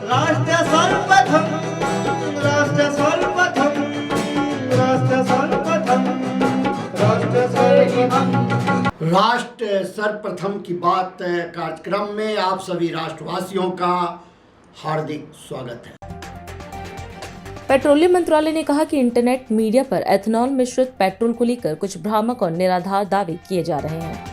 राष्ट्र सर्वप्रथम, राष्ट्र सर्वप्रथम, राष्ट्र सर्वप्रथम, राष्ट्र सर्वप्रथम। राष्ट्र सर्वप्रथम की बात कार्यक्रम में आप सभी राष्ट्रवासियों का हार्दिक स्वागत है। पेट्रोलियम मंत्रालय ने कहा कि इंटरनेट मीडिया पर एथेनॉल मिश्रित पेट्रोल को लेकर कुछ भ्रामक और निराधार दावे किए जा रहे हैं।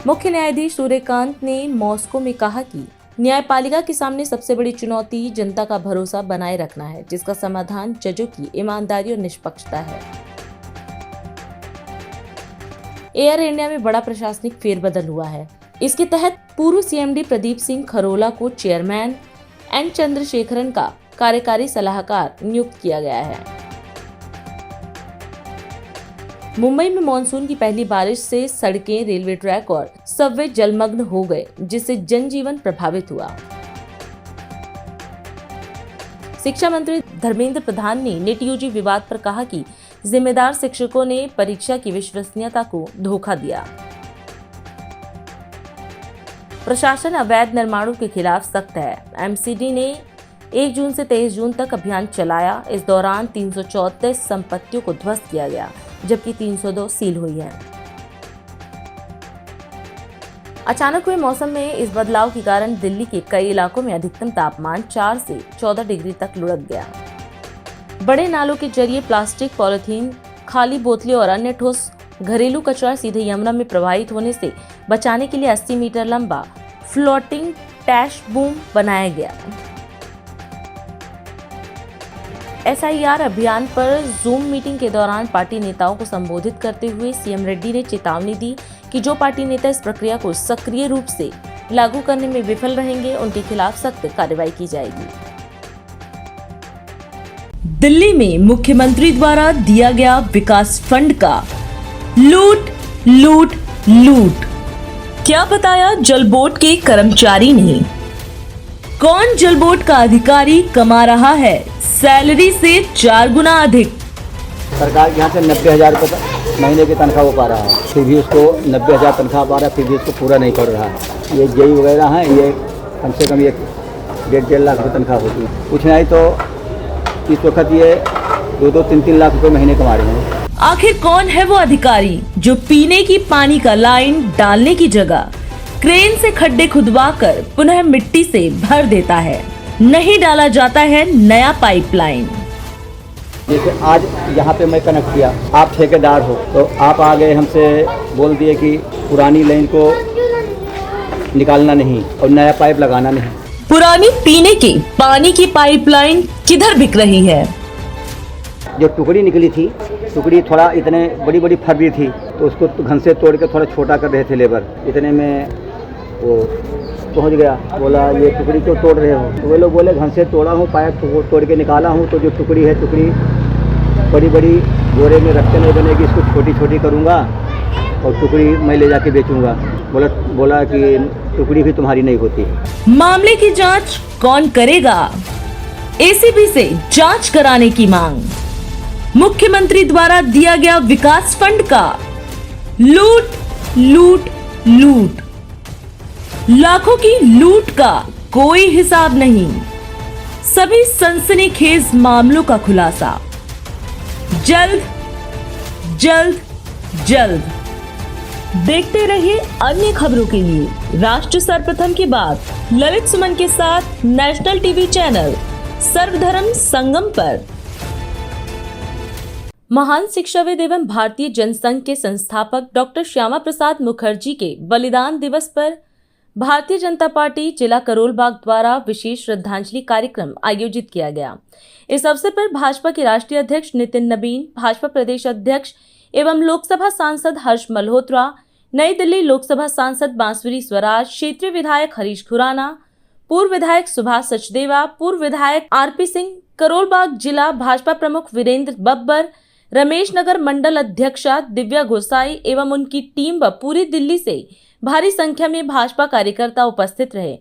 मुख्य न्यायाधीश सूर्यकांत ने मॉस्को में कहा कि न्यायपालिका के सामने सबसे बड़ी चुनौती जनता का भरोसा बनाए रखना है, जिसका समाधान जजों की ईमानदारी और निष्पक्षता है। एयर इंडिया में बड़ा प्रशासनिक फेरबदल हुआ है। इसके तहत पूर्व सीएमडी प्रदीप सिंह खरोला को चेयरमैन, एन चंद्रशेखरन का कार्यकारी सलाहकार नियुक्त किया गया है। मुंबई में मानसून की पहली बारिश से सड़कें, रेलवे ट्रैक और सबवे जलमग्न हो गए, जिससे जनजीवन प्रभावित हुआ। शिक्षा मंत्री धर्मेंद्र प्रधान ने नीट यूजी विवाद पर कहा कि जिम्मेदार शिक्षकों ने परीक्षा की विश्वसनीयता को धोखा दिया। प्रशासन अवैध निर्माणों के खिलाफ सख्त है। एमसीडी ने 1 जून से 23 जून तक अभियान चलाया। इस दौरान 334 संपत्तियों को ध्वस्त किया गया, जबकि 302 सील हुई है। अचानक हुए मौसम में इस बदलाव के कारण दिल्ली के कई इलाकों में अधिकतम तापमान 4 से 14 डिग्री तक लुढ़क गया। बड़े नालों के जरिए प्लास्टिक, पॉलिथीन, खाली बोतलें और अन्य ठोस घरेलू कचरा सीधे यमुना में प्रवाहित होने से बचाने के लिए 80 मीटर लंबा फ्लोटिंग टैश बूम बनाया गया। एसआईआर अभियान पर जूम मीटिंग के दौरान पार्टी नेताओं को संबोधित करते हुए सीएम रेड्डी ने चेतावनी दी कि जो पार्टी नेता इस प्रक्रिया को सक्रिय रूप से लागू करने में विफल रहेंगे, उनके खिलाफ सख्त कार्रवाई की जाएगी। दिल्ली में मुख्यमंत्री द्वारा दिया गया विकास फंड का लूट लूट लूट, क्या बताया जल बोर्ड के कर्मचारी ने? कौन जल बोर्ड का अधिकारी कमा रहा है सैलरी से 4 गुना अधिक? सरकार के यहाँ से 90,000 रुपये महीने की तनख्वाह वो पा रहा है, फिर भी उसको 90,000 तनख्वाह पा रहा है, फिर भी उसको पूरा नहीं कर रहा है। ये जेई वगैरह हैं, ये कम से कम 1.5 लाख रुपये तनख्वाह होती है। कुछ नहीं तो इस वक्त ये 2-3 लाख रुपये महीने कमा रहे हैं। आखिर कौन है वो अधिकारी जो पीने की पानी का लाइन डालने की जगह क्रेन से खड्डे खुदवाकर पुनः मिट्टी से भर देता है? नहीं डाला जाता है नया पाइपलाइन। जैसे आज यहाँ पे मैं कनेक्ट किया, आप ठेकेदार हो तो आप आ गए हमसे बोल दिए कि पुरानी लाइन को निकालना नहीं और नया पाइप लगाना नहीं। पुरानी पीने के पानी की पाइपलाइन किधर बिक रही है? जो टुकड़ी निकली थी, टुकड़ी थोड़ा इतने बड़ी बड़ी फर रही थी, तो उसको घन से तोड़ के थोड़ा छोटा कर रहे थे लेबर। इतने में वो पहुंच गया, बोला ये टुकड़ी क्यों तोड़ रहे हो? तो वे लोग बोले घन से तोड़ा हूँ, पाइप तोड़ के निकाला हूँ, तो जो टुकड़ी है, टुकड़ी बड़ी बड़ी बोरे में रखते नहीं बनेगी, इसको छोटी छोटी करूँगा और टुकड़ी मैं ले जाके बेचूँगा। बोला कि टुकड़ी भी तुम्हारी नहीं होती। मामले की जांच कौन करेगा? एसीबी से जांच कराने की मांग। मुख्यमंत्री द्वारा दिया गया विकास फंड का लूट लूट लूट, लाखों की लूट का कोई हिसाब नहीं। सभी सनसनीखेज मामलों का खुलासा जल्द जल्द जल्द। देखते रहिए अन्य खबरों के लिए राष्ट्र सर्वप्रथम के बाद ललित सुमन के साथ नेशनल टीवी चैनल सर्वधर्म संगम पर। महान शिक्षाविद एवं भारतीय जनसंघ के संस्थापक डॉक्टर श्यामा प्रसाद मुखर्जी के बलिदान दिवस पर भारतीय जनता पार्टी जिला करोल बाग द्वारा विशेष श्रद्धांजलि कार्यक्रम आयोजित किया गया। इस अवसर पर भाजपा के राष्ट्रीय अध्यक्ष नितिन नबीन, भाजपा प्रदेश अध्यक्ष एवं लोकसभा सांसद हर्ष मल्होत्रा, नई दिल्ली लोकसभा सांसद बांसुरी स्वराज, क्षेत्रीय विधायक हरीश खुराना, पूर्व विधायक सुभाष सचदेवा, पूर्व विधायक आरपी सिंह, करोल बाग जिला भाजपा प्रमुख वीरेंद्र बब्बर, रमेश नगर मंडल अध्यक्षा दिव्या गोसाई एवं उनकी टीम व पूरी दिल्ली से भारी संख्या में भाजपा कार्यकर्ता उपस्थित रहे।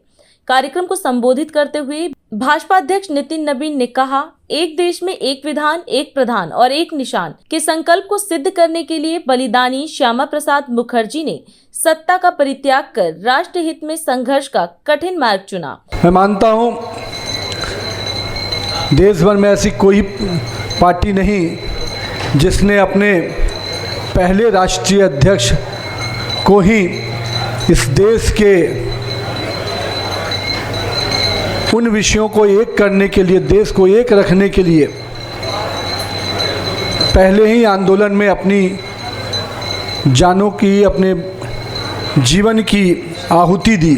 कार्यक्रम को संबोधित करते हुए भाजपा अध्यक्ष नितिन नवीन ने कहा, एक देश में एक विधान, एक प्रधान और एक निशान के संकल्प को सिद्ध करने के लिए बलिदानी श्यामा प्रसाद मुखर्जी ने सत्ता का परित्याग कर राष्ट्र हित में संघर्ष का कठिन मार्ग चुना। मैं मानता हूं देश भर में ऐसी कोई पार्टी नहीं जिसने अपने पहले राष्ट्रीय अध्यक्ष को ही इस देश के उन विषयों को एक करने के लिए, देश को एक रखने के लिए पहले ही आंदोलन में अपनी जानों की, अपने जीवन की आहुति दी।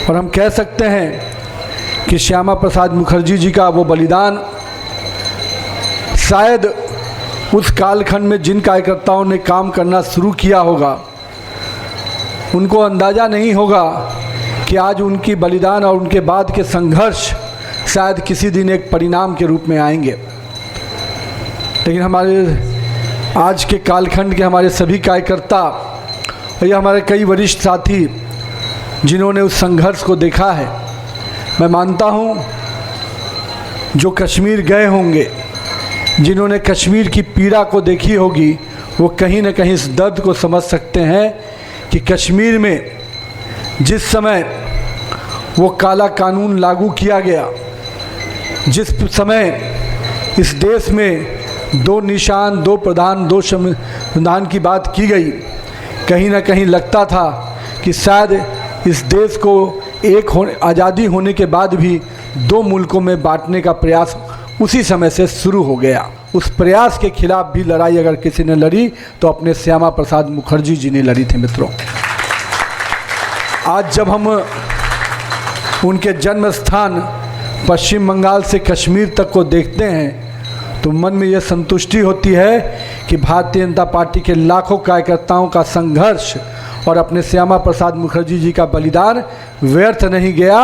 और हम कह सकते हैं कि श्यामा प्रसाद मुखर्जी जी का वो बलिदान शायद उस कालखंड में जिन कार्यकर्ताओं ने काम करना शुरू किया होगा उनको अंदाज़ा नहीं होगा कि आज उनकी बलिदान और उनके बाद के संघर्ष शायद किसी दिन एक परिणाम के रूप में आएंगे। लेकिन हमारे आज के कालखंड के हमारे सभी कार्यकर्ता और ये हमारे कई वरिष्ठ साथी जिन्होंने उस संघर्ष को देखा है, मैं मानता हूँ जो कश्मीर गए होंगे, जिन्होंने कश्मीर की पीड़ा को देखी होगी, वो कहीं न कहीं इस दर्द को समझ सकते हैं कि कश्मीर में जिस समय वो काला कानून लागू किया गया, जिस समय इस देश में दो निशान, दो प्रधान, दो संविधान की बात की गई, कहीं ना कहीं लगता था कि शायद इस देश को आज़ादी होने के बाद भी दो मुल्कों में बांटने का प्रयास उसी समय से शुरू हो गया। उस प्रयास के खिलाफ भी लड़ाई अगर किसी ने लड़ी तो अपने श्यामा प्रसाद मुखर्जी जी ने लड़ी थी। मित्रों, आज जब हम उनके जन्म स्थान पश्चिम बंगाल से कश्मीर तक को देखते हैं तो मन में यह संतुष्टि होती है कि भारतीय जनता पार्टी के लाखों कार्यकर्ताओं का संघर्ष और अपने श्यामा प्रसाद मुखर्जी जी का बलिदान व्यर्थ नहीं गया।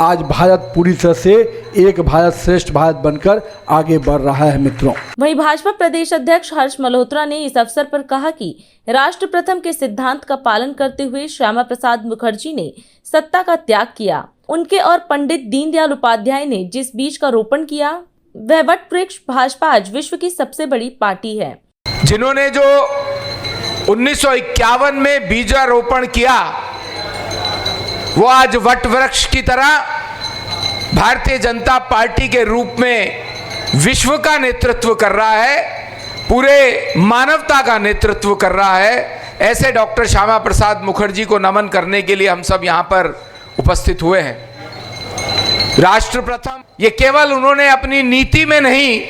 आज भारत पूरी तरह से एक भारत श्रेष्ठ भारत बनकर आगे बढ़ रहा है। मित्रों, वहीं भाजपा प्रदेश अध्यक्ष हर्ष मल्होत्रा ने इस अवसर पर कहा कि राष्ट्र प्रथम के सिद्धांत का पालन करते हुए श्यामा प्रसाद मुखर्जी ने सत्ता का त्याग किया। उनके और पंडित दीनदयाल उपाध्याय ने जिस बीज का रोपण किया वह वट वृक्ष भाजपा आज विश्व की सबसे बड़ी पार्टी है। जिन्होंने जो 1951 में बीजारोपण किया वो आज वट वृक्ष की तरह भारतीय जनता पार्टी के रूप में विश्व का नेतृत्व कर रहा है, पूरे मानवता का नेतृत्व कर रहा है। ऐसे डॉक्टर श्यामा प्रसाद मुखर्जी को नमन करने के लिए हम सब यहाँ पर उपस्थित हुए हैं। राष्ट्र प्रथम ये केवल उन्होंने अपनी नीति में नहीं,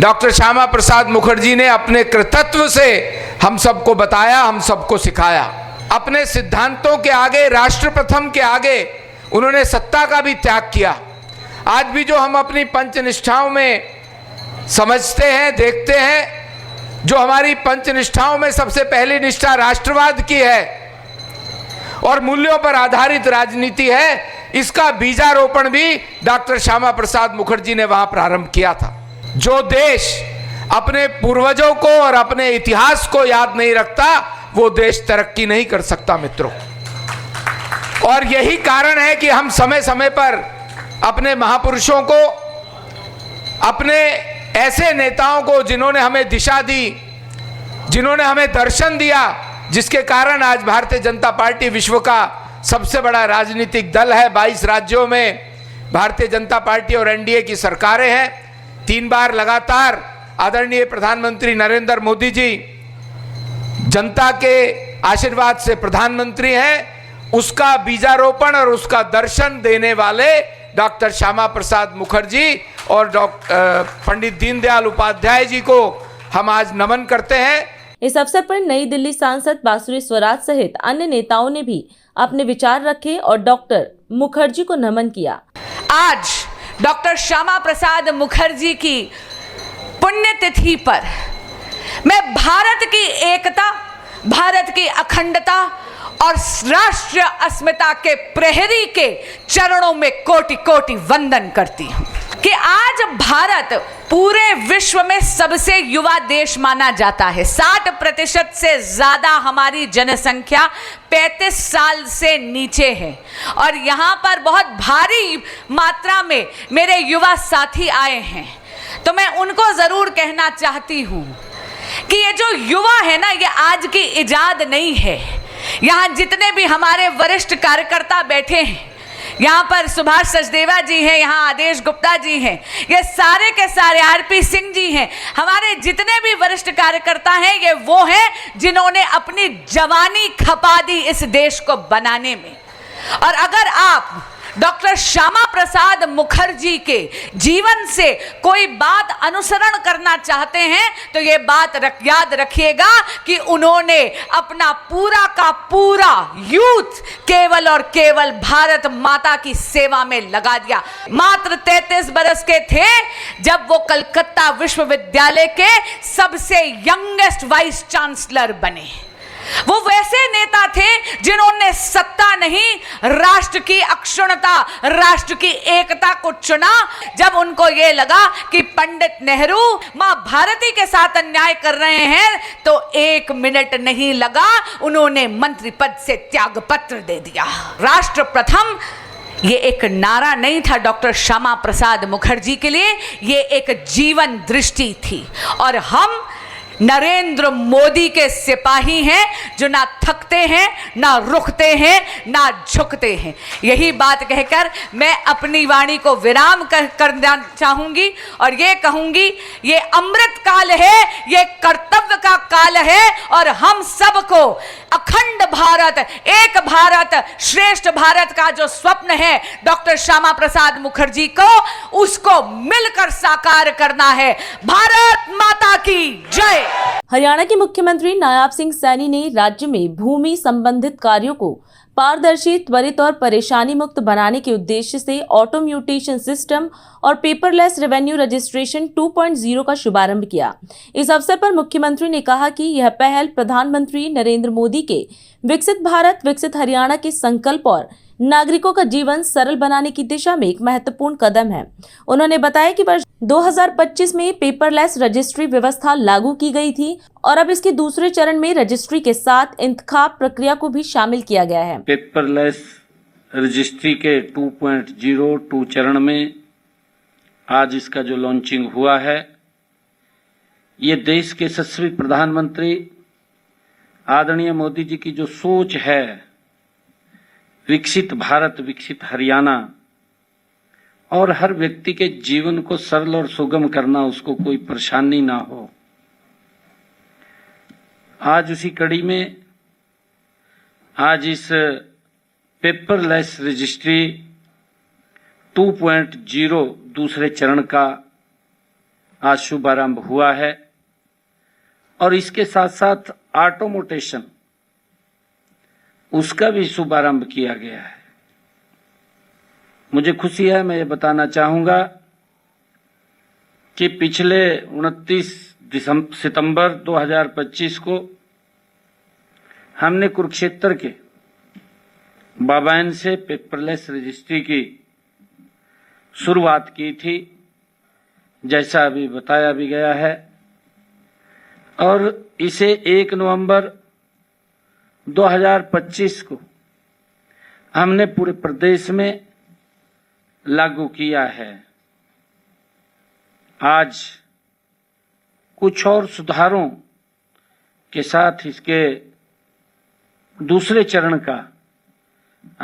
डॉक्टर श्यामा प्रसाद मुखर्जी ने अपने कृतित्व से हम सबको बताया, हम सबको सिखाया। अपने सिद्धांतों के आगे, राष्ट्र प्रथम के आगे उन्होंने सत्ता का भी त्याग किया। आज भी जो हम अपनी पंचनिष्ठाओं में समझते हैं, देखते हैं, जो हमारी पंचनिष्ठाओं में सबसे पहली निष्ठा राष्ट्रवाद की है और मूल्यों पर आधारित राजनीति है, इसका बीजारोपण भी डॉक्टर श्यामा प्रसाद मुखर्जी ने वहां प्रारंभ किया था। जो देश अपने पूर्वजों को और अपने इतिहास को याद नहीं रखता वो देश तरक्की नहीं कर सकता। मित्रों, और यही कारण है कि हम समय समय पर अपने महापुरुषों को, अपने ऐसे नेताओं को जिन्होंने हमें दिशा दी, जिन्होंने हमें दर्शन दिया, जिसके कारण आज भारतीय जनता पार्टी विश्व का सबसे बड़ा राजनीतिक दल है। 22 राज्यों में भारतीय जनता पार्टी और एनडीए की सरकारें हैं। 3 बार लगातार आदरणीय प्रधानमंत्री नरेंद्र मोदी जी जनता के आशीर्वाद से प्रधानमंत्री हैं। उसका बीजारोपण और उसका दर्शन देने वाले डॉक्टर श्यामा प्रसाद मुखर्जी और पंडित दीनदयाल उपाध्याय जी को हम आज नमन करते हैं। इस अवसर पर नई दिल्ली सांसद बांसुरी स्वराज सहित अन्य नेताओं ने भी अपने विचार रखे और डॉक्टर मुखर्जी को नमन किया। आज डॉक्टर श्यामा प्रसाद मुखर्जी की पुण्यतिथि पर मैं भारत की एकता, भारत की अखंडता और राष्ट्रीय अस्मिता के प्रहरी के चरणों में कोटि कोटि वंदन करती हूँ। कि आज भारत पूरे विश्व में सबसे युवा देश माना जाता है। 60% से ज्यादा हमारी जनसंख्या 35 साल से नीचे है और यहाँ पर बहुत भारी मात्रा में मेरे युवा साथी आए हैं। तो मैं उनको जरूर कहना चाहती हूँ कि ये जो युवा है ना, ये आज की इजाद नहीं है। यहाँ जितने भी हमारे वरिष्ठ कार्यकर्ता बैठे हैं, यहाँ पर सुभाष सचदेवा जी हैं, यहाँ आदेश गुप्ता जी हैं, ये सारे के सारे आरपी सिंह जी हैं, हमारे जितने भी वरिष्ठ कार्यकर्ता हैं, ये वो हैं जिन्होंने अपनी जवानी खपा दी इस देश को बनाने में। और अगर आप डॉक्टर श्यामा प्रसाद मुखर्जी के जीवन से कोई बात अनुसरण करना चाहते हैं तो ये बात याद रखिएगा कि उन्होंने अपना पूरा का पूरा यूथ केवल और केवल भारत माता की सेवा में लगा दिया। मात्र 33 बरस के थे जब वो कलकत्ता विश्वविद्यालय के सबसे यंगेस्ट वाइस चांसलर बने। वो वैसे नेता थे जिन्होंने सत्ता नहीं, राष्ट्र की अक्षुण्णता, राष्ट्र की एकता को चुना। जब उनको यह लगा कि पंडित नेहरू मां भारती के साथ अन्याय कर रहे हैं तो 1 मिनट नहीं लगा, उन्होंने मंत्री पद से त्यागपत्र दे दिया। राष्ट्र प्रथम ये एक नारा नहीं था डॉक्टर श्यामा प्रसाद मुखर्जी के लिए, ये एक जीवन दृष्टि थी। और हम नरेंद्र मोदी के सिपाही हैं जो ना थकते हैं, ना रुकते हैं, ना झुकते हैं। यही बात कहकर मैं अपनी वाणी को विराम करना चाहूंगी और ये कहूंगी, ये अमृत काल है, ये कर्तव्य का काल है और हम सबको अखंड भारत, एक भारत, श्रेष्ठ भारत का जो स्वप्न है डॉक्टर श्यामा प्रसाद मुखर्जी को, उसको मिलकर साकार करना है। भारत माता की जय। हरियाणा के मुख्यमंत्री नायाब सिंह सैनी ने राज्य में भूमि संबंधित कार्यों को पारदर्शी, त्वरित और परेशानी मुक्त बनाने के उद्देश्य से ऑटो म्यूटेशन सिस्टम और पेपरलेस रेवेन्यू रजिस्ट्रेशन 2.0 का शुभारंभ किया। इस अवसर पर मुख्यमंत्री ने कहा कि यह पहल प्रधानमंत्री नरेंद्र मोदी के विकसित भारत विकसित हरियाणा के संकल्प और नागरिकों का जीवन सरल बनाने की दिशा में एक महत्वपूर्ण कदम है। उन्होंने बताया कि वर्ष 2025 में पेपरलेस रजिस्ट्री व्यवस्था लागू की गई थी और अब इसके दूसरे चरण में रजिस्ट्री के साथ इंतखाब प्रक्रिया को भी शामिल किया गया है। पेपरलेस रजिस्ट्री के 2.02 चरण में आज इसका जो लॉन्चिंग हुआ है, ये देश के यशस्वी प्रधानमंत्री आदरणीय मोदी जी की जो सोच है, विकसित भारत विकसित हरियाणा, और हर व्यक्ति के जीवन को सरल और सुगम करना, उसको कोई परेशानी ना हो, आज उसी कड़ी में आज इस पेपरलेस रजिस्ट्री 2.0 दूसरे चरण का आज शुभारंभ हुआ है और इसके साथ साथ ऑटोमोटेशन उसका भी शुभारंभ किया गया है। मुझे खुशी है, मैं ये बताना चाहूंगा कि पिछले 29 सितंबर 2025 को हमने कुरुक्षेत्र के बाबायन से पेपरलेस रजिस्ट्री की शुरुआत की थी, जैसा अभी बताया भी गया है, और इसे 1 नवंबर 2025 को हमने पूरे प्रदेश में लागू किया है। आज कुछ और सुधारों के साथ इसके दूसरे चरण का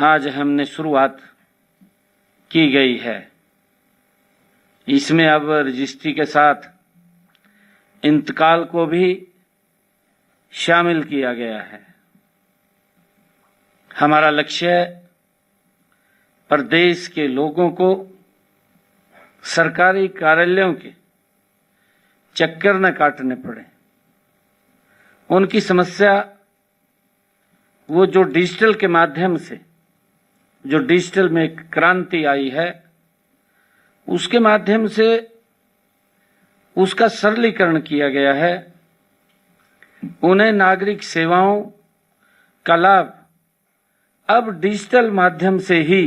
आज हमने शुरुआत की गई है। इसमें अब रजिस्ट्री के साथ इंतकाल को भी शामिल किया गया है। हमारा लक्ष्य है प्रदेश के लोगों को सरकारी कार्यालयों के चक्कर न काटने पड़े। उनकी समस्या वो जो डिजिटल के माध्यम से, जो डिजिटल में एक क्रांति आई है, उसके माध्यम से उसका सरलीकरण किया गया है। उन्हें नागरिक सेवाओं का लाभ अब डिजिटल माध्यम से ही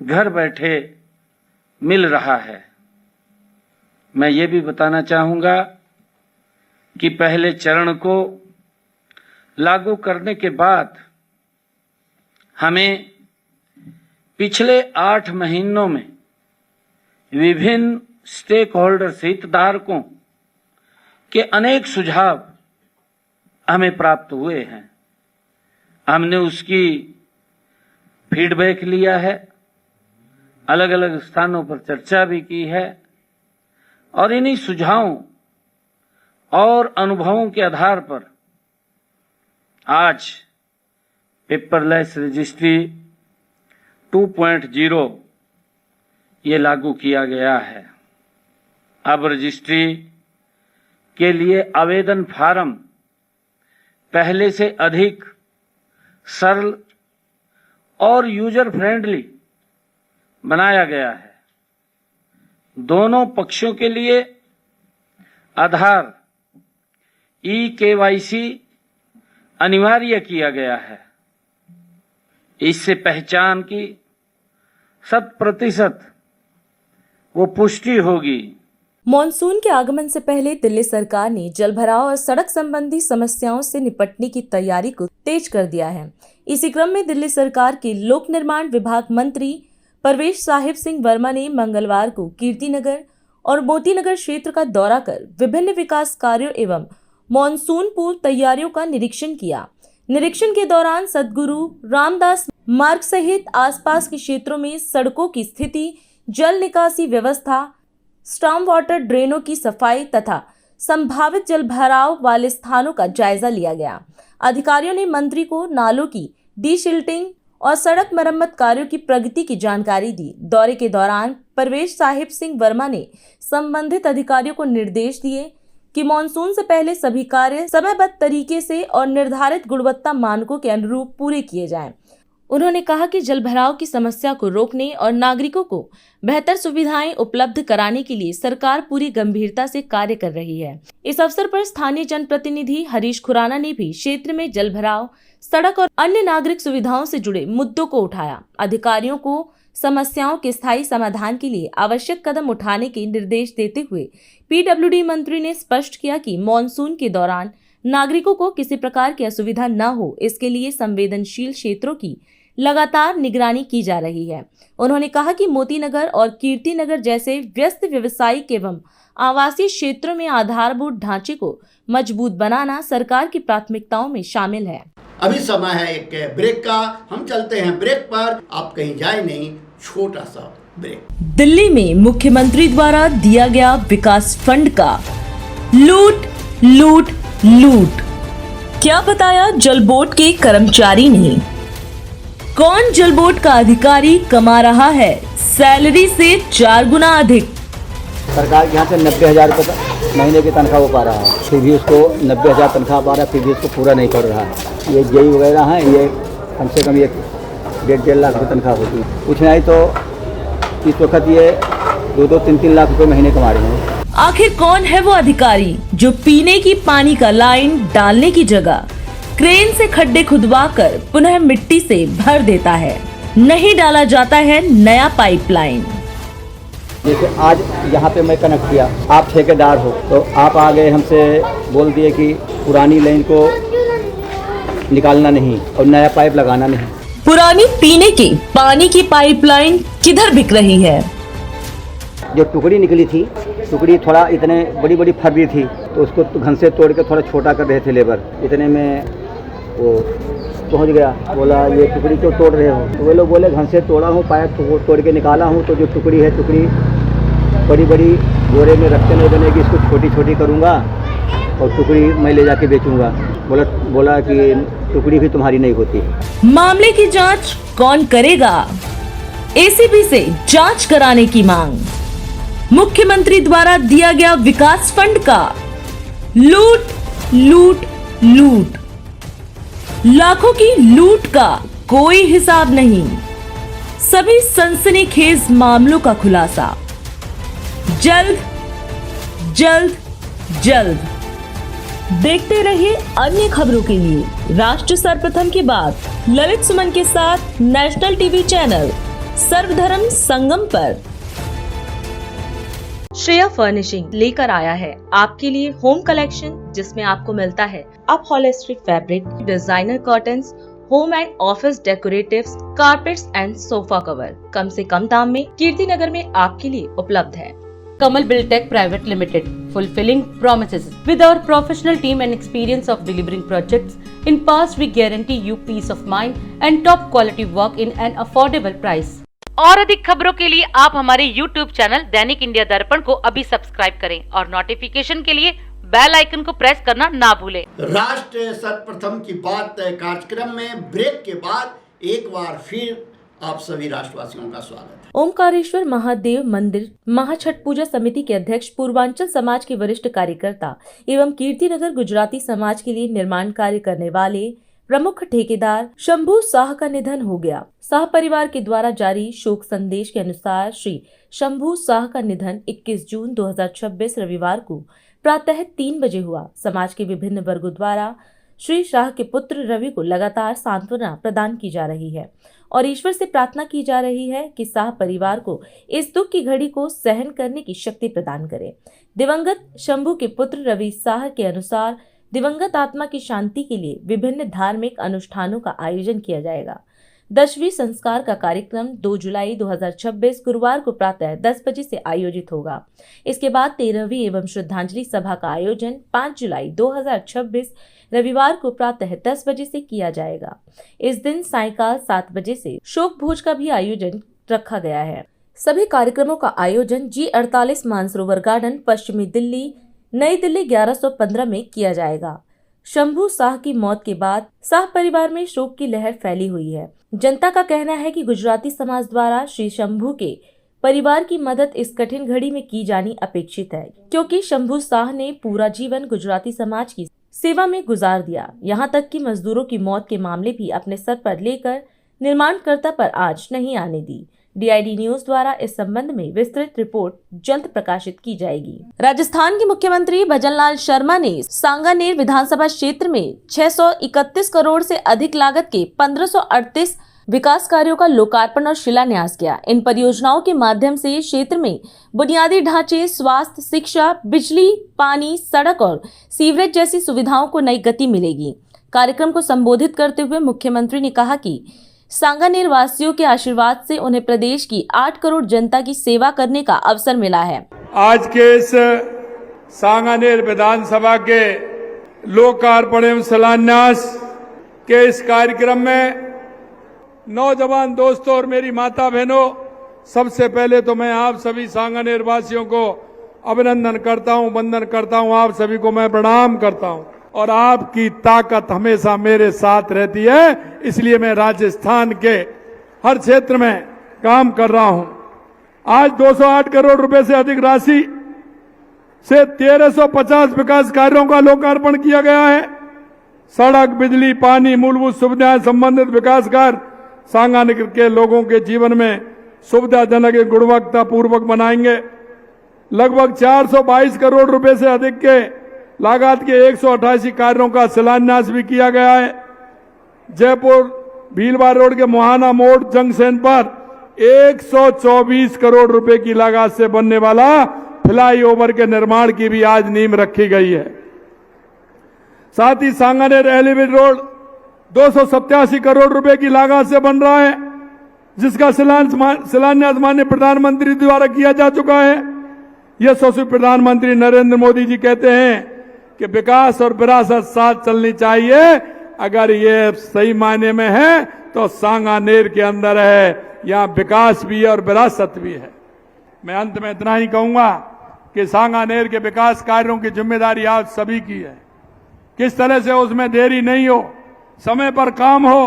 घर बैठे मिल रहा है। मैं ये भी बताना चाहूंगा कि पहले चरण को लागू करने के बाद हमें पिछले 8 महीनों में विभिन्न स्टेक होल्डर्स हितधारकों के अनेक सुझाव हमें प्राप्त हुए हैं। हमने उसकी फीडबैक लिया है, अलग अलग स्थानों पर चर्चा भी की है और इन्हीं सुझावों और अनुभवों के आधार पर आज पेपरलेस रजिस्ट्री 2.0 ये लागू किया गया है। अब रजिस्ट्री के लिए आवेदन फार्म पहले से अधिक सरल और यूजर फ्रेंडली बनाया गया है। दोनों पक्षों के लिए आधार eKYC अनिवार्य किया गया है। इससे पहचान की 100% वो पुष्टि होगी। मॉनसून के आगमन से पहले दिल्ली सरकार ने जलभराव और सड़क संबंधी समस्याओं से निपटने की तैयारी को तेज कर दिया है। इसी क्रम में दिल्ली सरकार के लोक निर्माण विभाग मंत्री परवेश साहिब सिंह वर्मा ने मंगलवार को कीर्तिनगर और मोतीनगर क्षेत्र का दौरा कर विभिन्न विकास कार्यों एवं मॉनसून पूर्व तैयारियों का निरीक्षण किया। निरीक्षण के दौरान सद्गुरु रामदास मार्ग सहित आसपास के क्षेत्रों में सड़कों की स्थिति, जल निकासी व्यवस्था, स्टॉर्म वाटर ड्रेनों की सफाई तथा संभावित जलभराव वाले स्थानों का जायजा लिया गया। अधिकारियों ने मंत्री को नालों की डीसिल्टिंग और सड़क मरम्मत कार्यों की प्रगति की जानकारी दी। दौरे के दौरान परवेश साहिब सिंह वर्मा ने संबंधित अधिकारियों को निर्देश दिए कि मॉनसून से पहले सभी कार्य समयबद्ध तरीके से और निर्धारित गुणवत्ता मानकों के अनुरूप पूरे किए जाएं। उन्होंने कहा कि जलभराव की समस्या को रोकने और नागरिकों को बेहतर सुविधाएं उपलब्ध कराने के लिए सरकार पूरी गंभीरता से कार्य कर रही है। इस अवसर पर स्थानीय जनप्रतिनिधि हरीश खुराना ने भी क्षेत्र में जलभराव, सड़क और अन्य नागरिक सुविधाओं से जुड़े मुद्दों को उठाया। अधिकारियों को समस्याओं के स्थायी समाधान के लिए आवश्यक कदम उठाने के निर्देश देते हुए पीडब्ल्यूडी मंत्री ने स्पष्ट किया कि मॉनसून के दौरान नागरिकों को किसी प्रकार की असुविधा न हो, इसके लिए संवेदनशील क्षेत्रों की लगातार निगरानी की जा रही है। उन्होंने कहा कि मोतीनगर और कीर्तिनगर जैसे व्यस्त व्यवसायिक एवं आवासीय क्षेत्रों में आधारभूत ढांचे को मजबूत बनाना सरकार की प्राथमिकताओं में शामिल है। अभी समय है एक ब्रेक का, हम चलते हैं ब्रेक पर। आप कहीं जाए नहीं, छोटा सा ब्रेक। दिल्ली में मुख्यमंत्री द्वारा दिया गया विकास फंड का लूट लूट लूट, क्या बताया जल बोर्ड के कर्मचारी ने? कौन जल बोर्ड का अधिकारी कमा रहा है सैलरी से 4 गुना अधिक? सरकार के यहाँ से 90,000 रुपये महीने की तनख्वाह वो पा रहा है, फिर भी उसको 90,000 तनख्वाह पा रहा है, फिर भी उसको पूरा नहीं कर रहा है। ये जेई वगैरह हैं, ये कम से कम ये 1.5 लाख रुपये तनख्वाह होती है। कुछ नहीं तो इस वक्त ये 2-2, 3-3 लाख रुपये महीने कमा रहे हैं। आखिर कौन है वो अधिकारी जो पीने की पानी का लाइन डालने की जगह क्रेन से खड्डे खुदवाकर पुनः मिट्टी से भर देता है? नहीं डाला जाता है नया पाइपलाइन। जैसे आज यहाँ पे मैं कनेक्ट किया, आप ठेकेदार हो तो आप आ गए हमसे बोल दिए कि पुरानी लाइन को निकालना नहीं और नया पाइप लगाना नहीं। पुरानी पीने की पानी की पाइपलाइन किधर बिक रही है? जो टुकड़ी निकली थी, टुकड़ी थोड़ा इतने बड़ी बड़ी फरबी थी तो उसको घन से तोड़ के थोड़ा छोटा कर रहे थे लेबर, इतने में वो पहुंच गया। बोला ये टुकड़ी क्यों तोड़ रहे हो? तो वे लोग बोले घन से तोड़ा हूँ, पाइप तोड़ के निकाला हूँ, तो जो टुकड़ी है टुकड़ी बड़ी बड़ी बोरे में रखते नहीं बनेगी, इसको छोटी छोटी करूँगा और टुकड़ी मैं ले जाके बेचूँगा। बोला कि टुकड़ी भी तुम्हारी नहीं होती। मामले की जांच कौन करेगा? एसीबी से जांच कराने की मांग। मुख्यमंत्री द्वारा दिया गया विकास फंड का लूट लूट लूट, लाखों की लूट का कोई हिसाब नहीं। सभी सनसनीखेज मामलों का खुलासा जल्द जल्द जल्द। देखते रहिए अन्य खबरों के लिए राष्ट्र सर्वप्रथम की बात ललित सुमन के साथ नेशनल टीवी चैनल सर्वधर्म संगम पर। श्रेया फर्निशिंग लेकर आया है आपके लिए होम कलेक्शन, जिसमें आपको मिलता है upholstery fabric, designer curtains, home and office decoratives, carpets and sofa cover कम से कम दाम में कीर्ति नगर में आपके लिए उपलब्ध है। Kamal Buildtech Private Limited, fulfilling promises. With our professional team and experience of delivering projects, in past we guarantee you peace of mind and top quality work in an affordable price. और अधिक खबरों के लिए आप हमारे YouTube channel दैनिक India दर्पण को अभी सब्सक्राइब करें और नोटिफिकेशन के लिए बेल आइकन को प्रेस करना ना भूलें। राष्ट्र सर्वप्रथम की बात कार्यक्रम में ब्रेक के बाद एक बार फिर आप सभी राष्ट्रवासियों का स्वागत है। ओमकारेश्वर महादेव मंदिर महाछठ पूजा समिति के अध्यक्ष, पूर्वांचल समाज के वरिष्ठ कार्यकर्ता एवं कीर्तिनगर गुजराती समाज के लिए निर्माण कार्य करने वाले प्रमुख ठेकेदार शंभू शाह का निधन हो गया। शाह परिवार के द्वारा जारी शोक संदेश के अनुसार श्री शंभू शाह का निधन 21 जून 2026 रविवार को प्रातः 3 बजे हुआ। समाज के विभिन्न वर्गों द्वारा श्री शाह के पुत्र रवि को लगातार सांत्वना प्रदान की जा रही है और ईश्वर से प्रार्थना की जा रही है कि शाह परिवार को इस दुख की घड़ी को सहन करने की शक्ति प्रदान करे। दिवंगत शंभू के पुत्र रवि शाह के अनुसार दिवंगत आत्मा की शांति के लिए विभिन्न धार्मिक अनुष्ठानों का आयोजन किया जाएगा। 10वीं संस्कार का कार्यक्रम 2 जुलाई 2026 गुरुवार को प्रातः 10 बजे से आयोजित होगा। इसके बाद 13वीं एवं श्रद्धांजलि सभा का आयोजन 5 जुलाई 2026 रविवार को प्रातः 10 बजे से किया जाएगा। इस दिन सायंकाल 7 बजे से शोक भोज का भी आयोजन रखा गया है। सभी कार्यक्रमों का आयोजन G48 मानसरोवर गार्डन, पश्चिमी दिल्ली, नई दिल्ली 1115 में किया जाएगा। शंभू शाह की मौत के बाद शाह परिवार में शोक की लहर फैली हुई है। जनता का कहना है कि गुजराती समाज द्वारा श्री शंभू के परिवार की मदद इस कठिन घड़ी में की जानी अपेक्षित है, क्योंकि शंभू शाह ने पूरा जीवन गुजराती समाज की सेवा में गुजार दिया। यहाँ तक कि मजदूरों की मौत के मामले भी अपने सर पर लेकर निर्माणकर्ता पर आज नहीं आने दी। DID न्यूज द्वारा इस संबंध में विस्तृत रिपोर्ट जल्द प्रकाशित की जाएगी। राजस्थान के मुख्यमंत्री भजनलाल शर्मा ने सांगानेर विधानसभा क्षेत्र में 631 करोड़ से अधिक लागत के 1538 विकास कार्यों का लोकार्पण और शिलान्यास किया। इन परियोजनाओं के माध्यम से क्षेत्र में बुनियादी ढांचे, स्वास्थ्य, शिक्षा, बिजली, पानी, सड़क और सीवरेज जैसी सुविधाओं को नई गति मिलेगी। कार्यक्रम को संबोधित करते हुए मुख्यमंत्री ने कहा कि सांगानेर वासियों के आशीर्वाद से उन्हें प्रदेश की 8 करोड़ जनता की सेवा करने का अवसर मिला है। आज के इस सांगानेर विधानसभा के लोकार्पण एवं शिलान्यास के इस कार्यक्रम में नौजवान दोस्तों और मेरी माता बहनों, सबसे पहले तो मैं आप सभी सांगानेर वासियों को अभिनंदन करता हूं, वंदन करता हूं। आप सभी को मैं प्रणाम करता हूं और आपकी ताकत हमेशा मेरे साथ रहती है, इसलिए मैं राजस्थान के हर क्षेत्र में काम कर रहा हूं। आज 208 करोड़ रुपए से अधिक राशि से 1350 विकास कार्यों का लोकार्पण किया गया है। सड़क, बिजली, पानी, मूलभूत सुविधाएं संबंधित विकास कार्य सांगानेर के लोगों के जीवन में सुविधाजनक गुणवत्ता पूर्वक बनाएंगे। लगभग 422 करोड़ रुपए से अधिक के लागत के 188 कार्यों का शिलान्यास भी किया गया है। जयपुर भीलवाड़ा रोड के मोहाना मोड़ जंक्शन पर 124 करोड़ रुपए की लागत से बनने वाला फ्लाईओवर के निर्माण की भी आज नींव रखी गई है। साथ ही सांगानेर एलिवेटेड रोड 287 करोड़ रुपए की लागत से बन रहा है, जिसका शिलान्यास माननीय प्रधानमंत्री द्वारा किया जा चुका है। यशस्वी प्रधानमंत्री नरेंद्र मोदी जी कहते हैं कि विकास और विरासत साथ चलनी चाहिए। अगर ये सही मायने में है तो सांगानेर के अंदर है, यहाँ विकास भी है और विरासत भी है। मैं अंत में इतना ही कहूंगा कि सांगानेर के विकास कार्यों की जिम्मेदारी आप सभी की है। किस तरह से उसमें देरी नहीं हो, समय पर काम हो,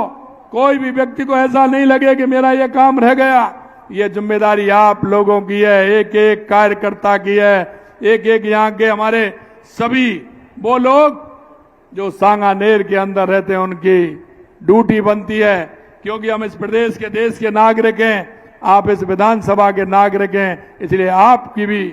कोई भी व्यक्ति को ऐसा नहीं लगे कि मेरा ये काम रह गया। ये जिम्मेदारी आप लोगों की है, एक एक कार्यकर्ता की है, एक एक यहाँ के हमारे सभी वो लोग जो सांगानेर के अंदर रहते हैं उनकी ड्यूटी बनती है, क्योंकि हम इस प्रदेश के देश के नागरिक हैं, आप इस विधानसभा के नागरिक हैं, इसलिए आपकी भी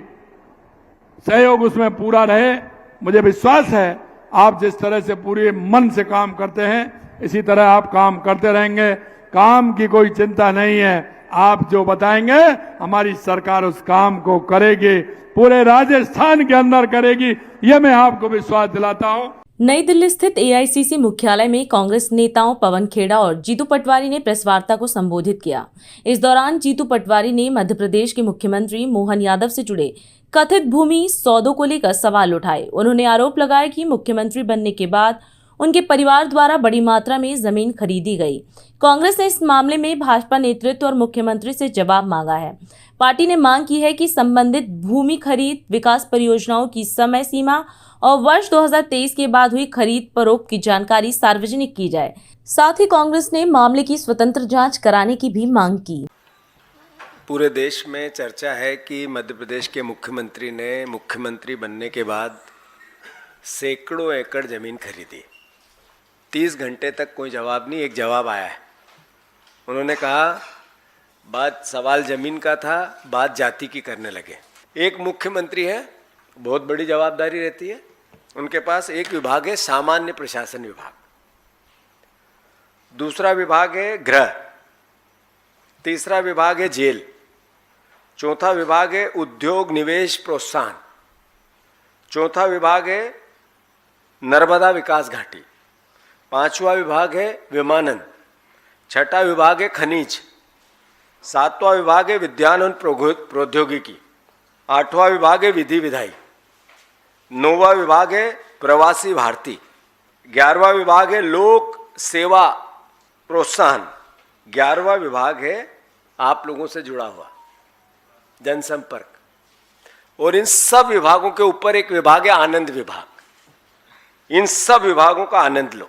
सहयोग उसमें पूरा रहे। मुझे विश्वास है आप जिस तरह से पूरे मन से काम करते हैं इसी तरह आप काम करते रहेंगे। काम की कोई चिंता नहीं है, आप जो बताएंगे हमारी सरकार उस काम को करेगी, पूरे राजस्थान के अंदर करेगी, ये मैं आपको विश्वास दिलाता हूं। नई दिल्ली स्थित एआईसीसी मुख्यालय में कांग्रेस नेताओं पवन खेड़ा और जीतू पटवारी ने प्रेस वार्ता को संबोधित किया। इस दौरान जीतू पटवारी ने मध्य प्रदेश के मुख्यमंत्री मोहन यादव से जुड़े कथित भूमि सौदों को लेकर सवाल उठाए। उन्होंने आरोप लगाया कि मुख्यमंत्री बनने के बाद उनके परिवार द्वारा बड़ी मात्रा में जमीन खरीदी गई। कांग्रेस ने इस मामले में भाजपा नेतृत्व और मुख्यमंत्री से जवाब मांगा है। पार्टी ने मांग की है कि संबंधित भूमि खरीद, विकास परियोजनाओं की समय सीमा और वर्ष 2023 के बाद हुई खरीद फरोख्त की जानकारी सार्वजनिक की जाए। साथ ही कांग्रेस ने मामले की स्वतंत्र जांच कराने की भी मांग की। पूरे देश में चर्चा है कि मध्य प्रदेश के मुख्यमंत्री ने मुख्यमंत्री बनने के बाद सैकड़ों एकड़ जमीन खरीदी। 30 घंटे तक कोई जवाब नहीं, एक जवाब आया है। उन्होंने कहा बात सवाल जमीन का था, बात जाति की करने लगे। एक मुख्यमंत्री है, बहुत बड़ी जवाबदारी रहती है उनके पास। एक विभाग है सामान्य प्रशासन विभाग, दूसरा विभाग है गृह, तीसरा विभाग है जेल, चौथा विभाग है उद्योग निवेश प्रोत्साहन, चौथा विभाग है नर्मदा विकास घाटी, पांचवा विभाग है विमानन, छठा विभाग है खनिज, सातवां विभाग है विज्ञान और प्रौद्योगिकी, आठवां विभाग है विधि विधायी, नौवां विभाग है प्रवासी भारतीय, 11वां विभाग है लोक सेवा प्रोत्साहन, 11वां विभाग है आप लोगों से जुड़ा हुआ जनसंपर्क, और इन सब विभागों के ऊपर एक विभाग है आनंद विभाग। इन सब विभागों का आनंद लो।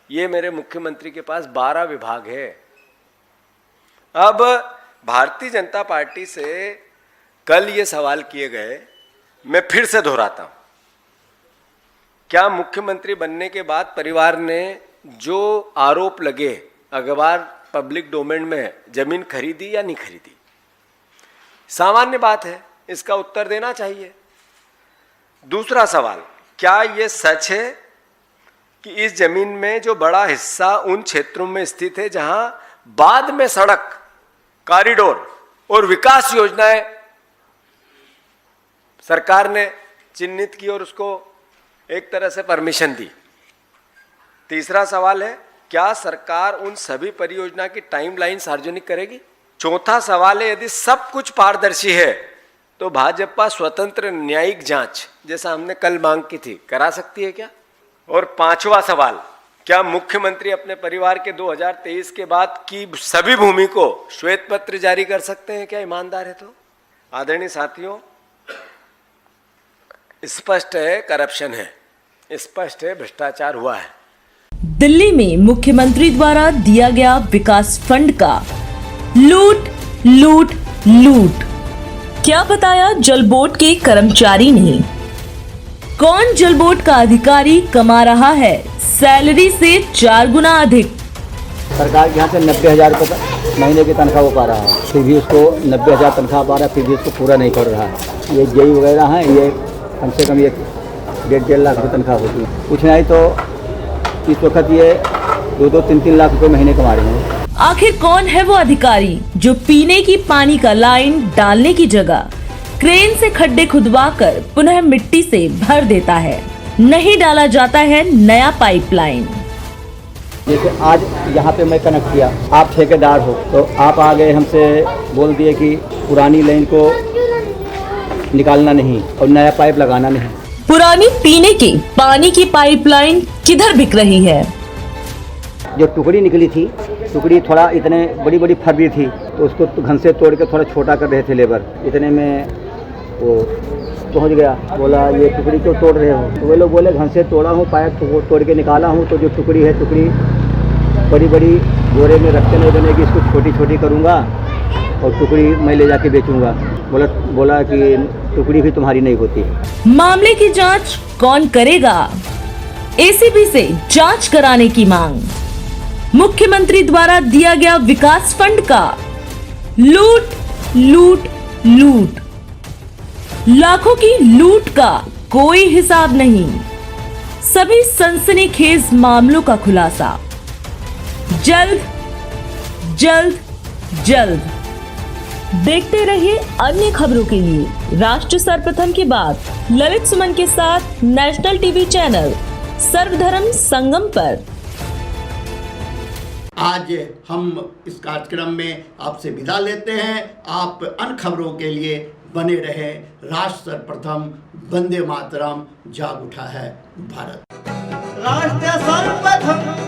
ये मेरे मुख्यमंत्री के पास 12 विभाग है। अब भारतीय जनता पार्टी से कल ये सवाल किए गए, मैं फिर से दोहराता हूं, क्या मुख्यमंत्री बनने के बाद परिवार ने जो आरोप लगे अखबार पब्लिक डोमेन में जमीन खरीदी या नहीं खरीदी? सामान्य बात है, इसका उत्तर देना चाहिए। दूसरा सवाल, क्या ये सच है कि इस जमीन में जो बड़ा हिस्सा उन क्षेत्रों में स्थित है जहां बाद में सड़क, कॉरिडोर और विकास योजनाएं सरकार ने चिन्हित की और उसको एक तरह से परमिशन दी? तीसरा सवाल है, क्या सरकार उन सभी परियोजना की टाइमलाइन सार्वजनिक करेगी? चौथा सवाल है, यदि सब कुछ पारदर्शी है तो भाजपा स्वतंत्र न्यायिक जांच जैसा हमने कल मांग की थी करा सकती है क्या? और पांचवा सवाल, क्या मुख्यमंत्री अपने परिवार के 2023 के बाद की सभी भूमि को श्वेत पत्र जारी कर सकते हैं क्या, ईमानदार है तो? आदरणीय साथियों, स्पष्ट है करप्शन है, स्पष्ट है भ्रष्टाचार हुआ है। दिल्ली में मुख्यमंत्री द्वारा दिया गया विकास फंड का लूट लूट लूट, क्या बताया जल बोर्ड के कर्मचारी ने? कौन जल बोर्ड का अधिकारी कमा रहा है सैलरी से 4 गुना अधिक? सरकार के यहाँ से 90,000 रुपये महीने की तनख्वाह वो पा रहा है, फिर भी उसको 90,000 तनख्वाह पा रहा है, फिर भी उसको पूरा नहीं कर रहा है। ये जेई वगैरह हैं, ये कम से कम 1.5 लाख रुपये तनख्वाह होती है। कुछ नहीं तो इस वक्त ये 2-2, 3-3 लाख रुपये महीने कमा रहे हैं। आखिर कौन है वो अधिकारी जो पीने की पानी का लाइन डालने की जगह क्रेन से खड्डे खुदवाकर पुनः मिट्टी से भर देता है? नहीं डाला जाता है नया पाइपलाइन। जैसे आज यहाँ पे मैं कनेक्ट किया, आप ठेकेदार हो तो आप आ गए हमसे बोल दिए कि पुरानी लाइन को निकालना नहीं और नया पाइप लगाना नहीं। पुरानी पीने के पानी की पाइपलाइन किधर बिक रही है? जो टुकड़ी निकली थी, टुकड़ी थोड़ा इतने बड़ी बड़ी फरदी थी तो उसको घन से तोड़ के थोड़ा छोटा कर रहे थे लेबर। इतने में वो पहुंच गया, बोला ये टुकड़ी क्यों तोड़ रहे हो? तो वे लोग बोले घन से तोड़ा हूँ, पाइप तोड़ के निकाला हूँ, तो जो टुकड़ी है टुकड़ी बड़ी बड़ी बोरे में रखते नहीं बनेगी, इसको छोटी छोटी करूँगा और टुकड़ी मैं ले जाके बेचूँगा। बोला कि टुकड़ी भी तुम्हारी नहीं होती। मामले की जांच कौन करेगा? एसीबी से जांच कराने की मांग। मुख्यमंत्री द्वारा दिया गया विकास फंड का लूट लूट लूट, लाखों की लूट का कोई हिसाब नहीं। सभी सनसनीखेज मामलों का खुलासा जल्द जल्द जल्द। देखते रहिए अन्य खबरों के लिए राष्ट्र सर्वप्रथम की बात ललित सुमन के साथ नेशनल टीवी चैनल सर्वधर्म संगम पर। आज हम इस कार्यक्रम में आपसे विदा लेते हैं। आप अन्य खबरों के लिए बने रहे। राष्ट्र सर्वप्रथम, वंदे मातरम, जाग उठा है भारत। राष्ट्र सर्वप्रथम